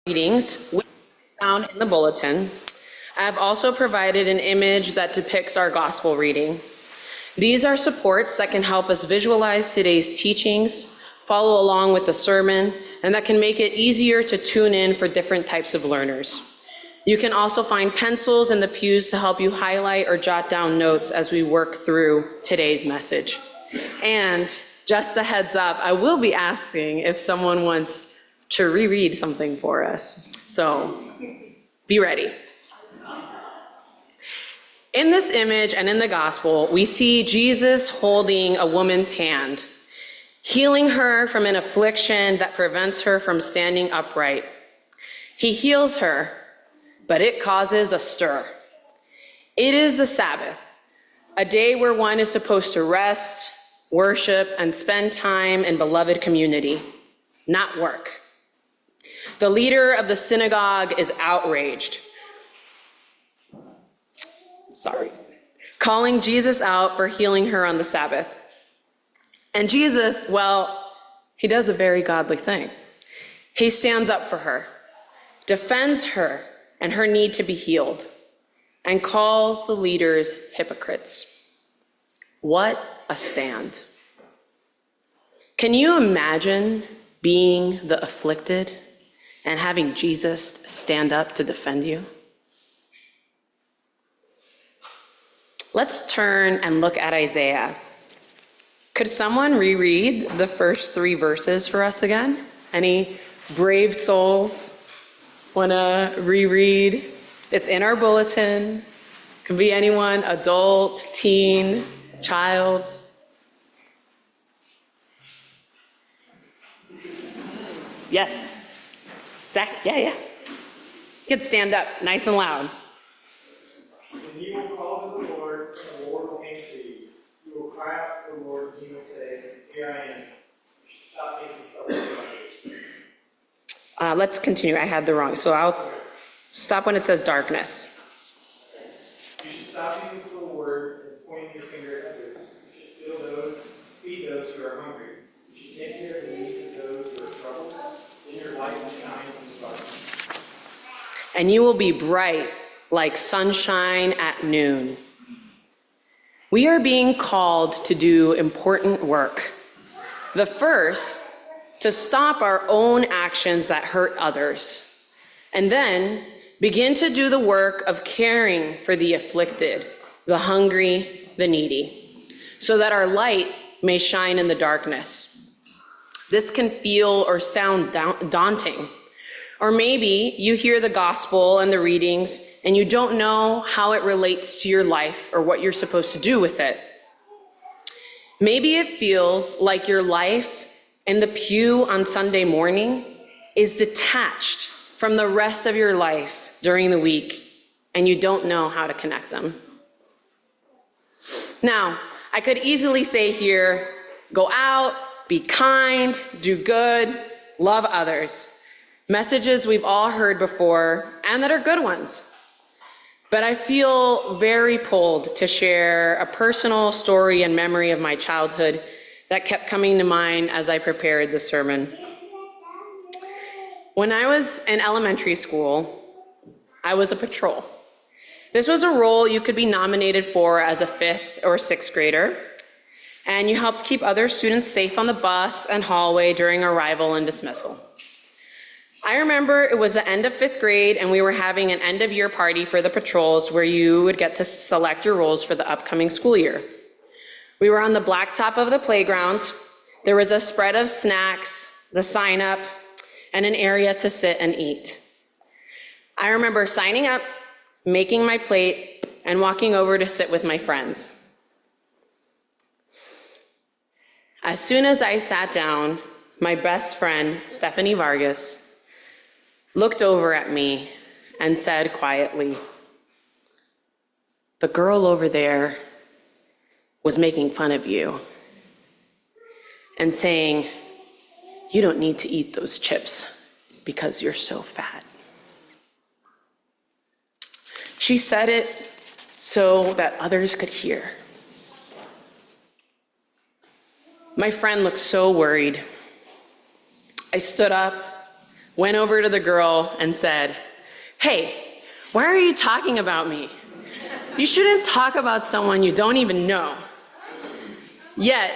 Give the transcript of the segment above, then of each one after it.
readings, which are found in the bulletin. I have also provided an image that depicts our gospel reading. These are supports that can help us visualize today's teachings, follow along with the sermon, and that can make it easier to tune in for different types of learners. You can also find pencils in the pews to help you highlight or jot down notes as we work through today's message. And just a heads up, I will be asking if someone wants to reread something for us. So be ready. In this image and in the gospel, we see Jesus holding a woman's hand, healing her from an affliction that prevents her from standing upright. He heals her, but it causes a stir. It is the Sabbath, a day where one is supposed to rest, worship, and spend time in beloved community, not work. The leader of the synagogue is outraged, calling Jesus out for healing her on the Sabbath. And Jesus, well, he does a very godly thing. He stands up for her, defends her and her need to be healed, and calls the leaders hypocrites. What a stand. Can you imagine being the afflicted and having Jesus stand up to defend you? Let's turn and look at Isaiah. Could someone reread the first 3 verses for us again? Any brave souls want to reread? It's in our bulletin. Can be anyone, adult, teen, child. Yes. Zach, yeah. You can stand up nice and loud. And you will call to the Lord, and the Lord will answer you. You will cry out to the Lord, and he will say, here I am. You should stop making trouble for others. Let's continue. I had the wrong. So I'll stop when it says darkness. You should stop using cruel words and pointing your finger at others. You should feed those who are hungry. You should take care of the needs of those who are troubled. Then your light will shine in the darkness. And you will be bright like sunshine at noon. We are being called to do important work. The first, to stop our own actions that hurt others, and then begin to do the work of caring for the afflicted, the hungry, the needy, so that our light may shine in the darkness. This can feel or sound daunting. Or maybe you hear the gospel and the readings and you don't know how it relates to your life or what you're supposed to do with it. Maybe it feels like your life in the pew on Sunday morning is detached from the rest of your life during the week and you don't know how to connect them. Now, I could easily say here, go out, be kind, do good, love others. Messages we've all heard before and that are good ones. But I feel very pulled to share a personal story and memory of my childhood that kept coming to mind as I prepared the sermon. When I was in elementary school, I was a patrol. This was a role you could be nominated for as a 5th or 6th grader, and you helped keep other students safe on the bus and hallway during arrival and dismissal. I remember it was the end of 5th grade and we were having an end of year party for the patrols where you would get to select your roles for the upcoming school year. We were on the blacktop of the playground. There was a spread of snacks, the sign up, and an area to sit and eat. I remember signing up, making my plate, and walking over to sit with my friends. As soon as I sat down, my best friend, Stephany Vargas, looked over at me and said quietly, "The girl over there was making fun of you and saying, you don't need to eat those chips because you're so fat." She said it so that others could hear. My friend looked so worried. I stood up, went over to the girl and said, "Hey, why are you talking about me? You shouldn't talk about someone you don't even know." Yet,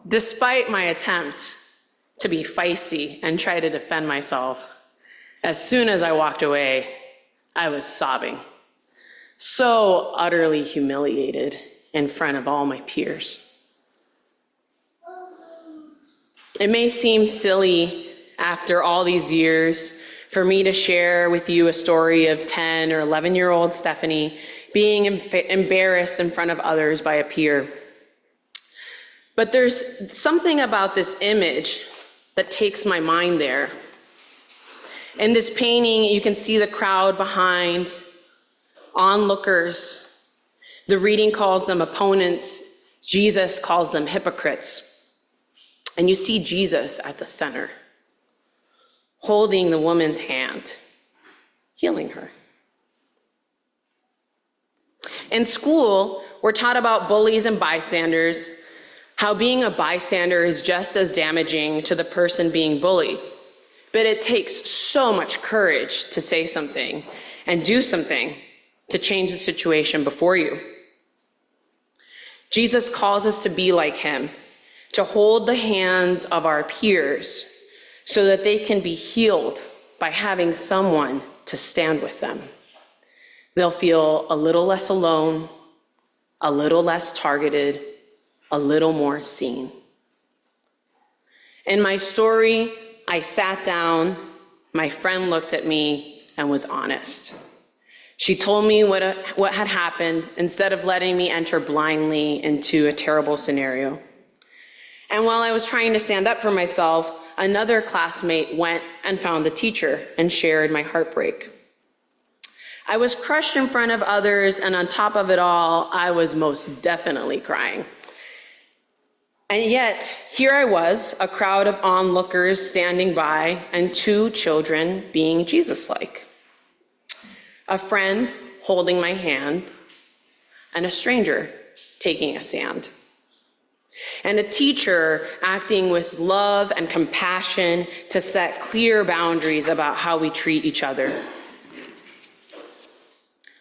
despite my attempt to be feisty and try to defend myself, as soon as I walked away, I was sobbing, so utterly humiliated in front of all my peers. It may seem silly after all these years for me to share with you a story of 10 or 11-year-old Stephany being embarrassed in front of others by a peer. But there's something about this image that takes my mind there. In this painting, you can see the crowd behind, onlookers. The reading calls them opponents. Jesus calls them hypocrites. And you see Jesus at the center, holding the woman's hand, healing her. In school, we're taught about bullies and bystanders, how being a bystander is just as damaging to the person being bullied. But it takes so much courage to say something and do something to change the situation before you. Jesus calls us to be like him, to hold the hands of our peers so that they can be healed by having someone to stand with them. They'll feel a little less alone, a little less targeted, a little more seen. In my story, I sat down, my friend looked at me and was honest. She told me what had happened instead of letting me enter blindly into a terrible scenario. And while I was trying to stand up for myself, another classmate went and found the teacher and shared my heartbreak. I was crushed in front of others, and on top of it all, I was most definitely crying. And yet, here I was, a crowd of onlookers standing by, and two children being Jesus-like. A friend holding my hand, and a stranger taking a stand. And a teacher acting with love and compassion to set clear boundaries about how we treat each other.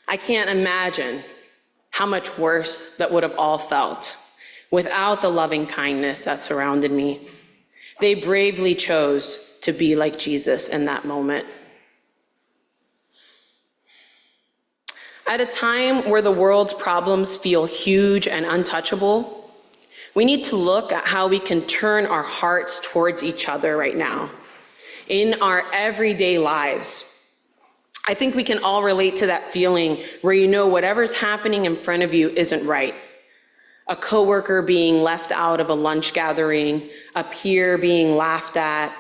I can't imagine how much worse that would have all felt without the loving kindness that surrounded me. They bravely chose to be like Jesus in that moment. At a time where the world's problems feel huge and untouchable, we need to look at how we can turn our hearts towards each other right now, in our everyday lives. I think we can all relate to that feeling where you know whatever's happening in front of you isn't right. A coworker being left out of a lunch gathering, a peer being laughed at,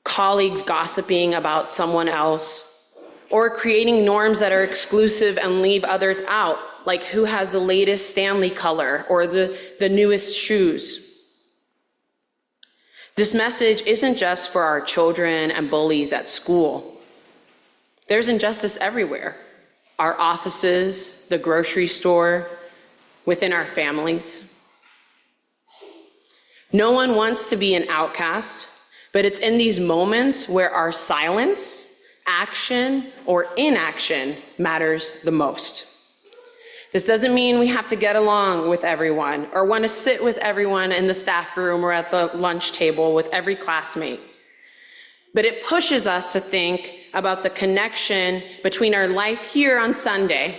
colleagues gossiping about someone else, or creating norms that are exclusive and leave others out, like who has the latest Stanley color or the newest shoes. This message isn't just for our children and bullies at school. There's injustice everywhere. Our offices, the grocery store, within our families. No one wants to be an outcast, but it's in these moments where our silence, action, or inaction matters the most. This doesn't mean we have to get along with everyone or want to sit with everyone in the staff room or at the lunch table with every classmate. But it pushes us to think about the connection between our life here on Sunday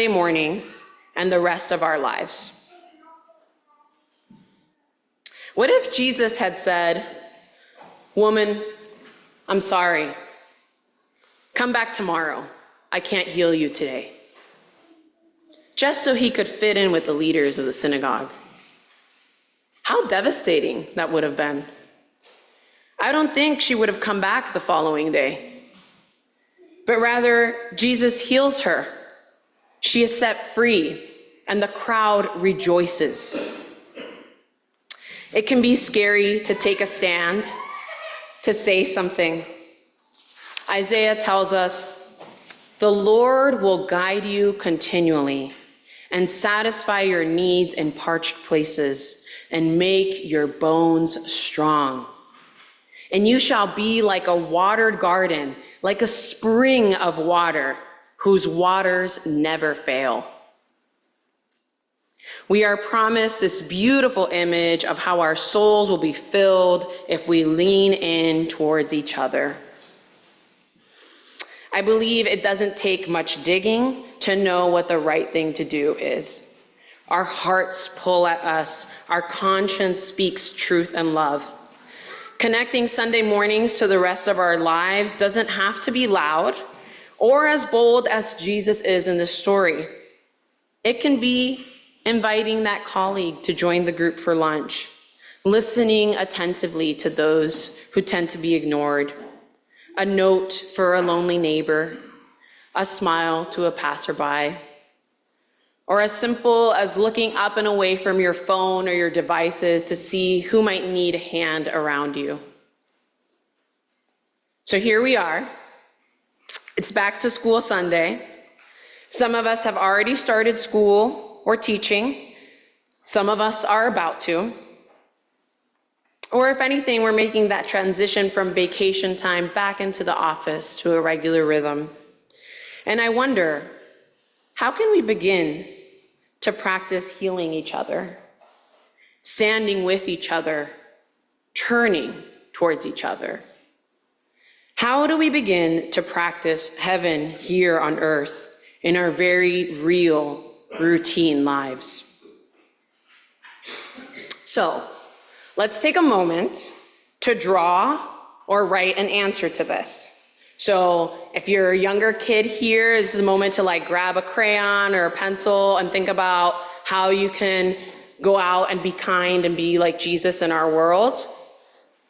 mornings, and the rest of our lives. What if Jesus had said, "Woman, I'm sorry. Come back tomorrow. I can't heal you today." Just so he could fit in with the leaders of the synagogue. How devastating that would have been. I don't think she would have come back the following day. But rather, Jesus heals her. She is set free, and the crowd rejoices. It can be scary to take a stand, to say something. Isaiah tells us, "The Lord will guide you continually and satisfy your needs in parched places and make your bones strong. And you shall be like a watered garden, like a spring of water, whose waters never fail. We are promised this beautiful image of how our souls will be filled if we lean in towards each other. I believe it doesn't take much digging to know what the right thing to do is. Our hearts pull at us. Our conscience speaks truth and love. Connecting Sunday mornings to the rest of our lives doesn't have to be loud or as bold as Jesus is in this story. It can be inviting that colleague to join the group for lunch, listening attentively to those who tend to be ignored, a note for a lonely neighbor, a smile to a passerby, or as simple as looking up and away from your phone or your devices to see who might need a hand around you. So here we are. It's back to school Sunday. Some of us have already started school or teaching. Some of us are about to. Or if anything, we're making that transition from vacation time back into the office to a regular rhythm. And I wonder, how can we begin to practice healing each other, standing with each other, turning towards each other? How do we begin to practice heaven here on earth in our very real, routine lives? So, let's take a moment to draw or write an answer to this. So if you're a younger kid here, this is a moment to grab a crayon or a pencil and think about how you can go out and be kind and be like Jesus in our world.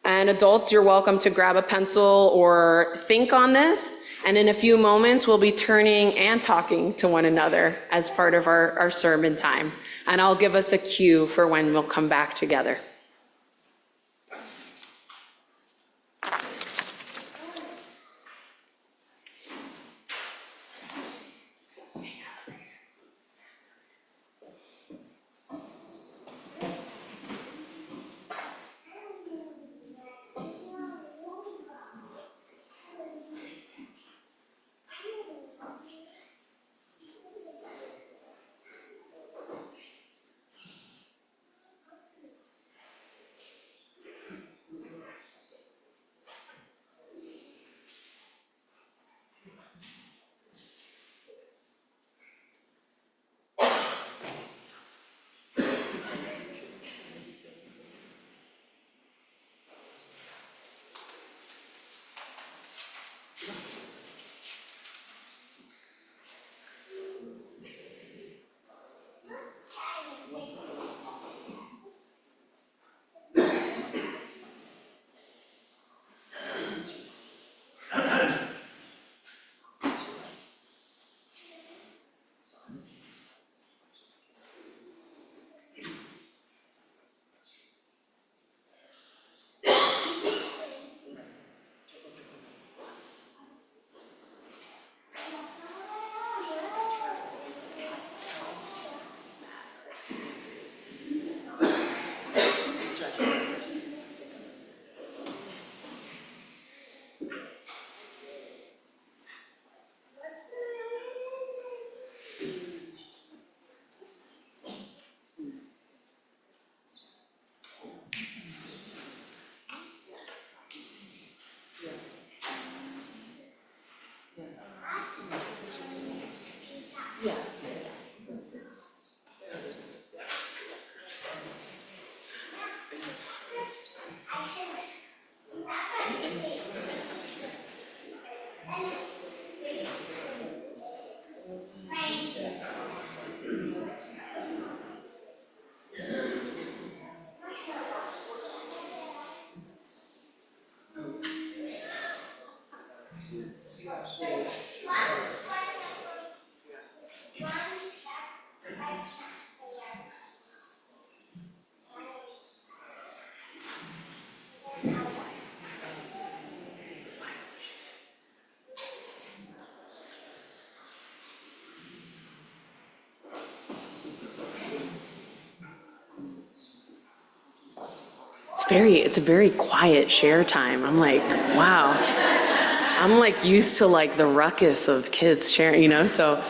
And adults, you're welcome to grab a pencil or think on this. And in a few moments, we'll be turning and talking to one another as part of our sermon time. And I'll give us a cue for when we'll come back together. it's a very quiet share time. I'm like, wow. I'm like used to like the ruckus of kids sharing, you know? So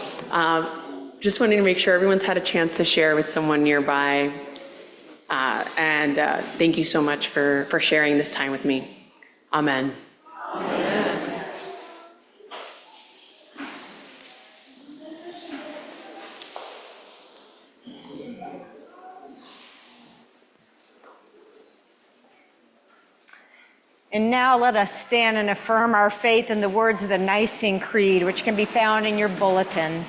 just wanting to make sure everyone's had a chance to share with someone nearby. And thank you so much for sharing this time with me. Amen. And now let us stand and affirm our faith in the words of the Nicene Creed, which can be found in your bulletin.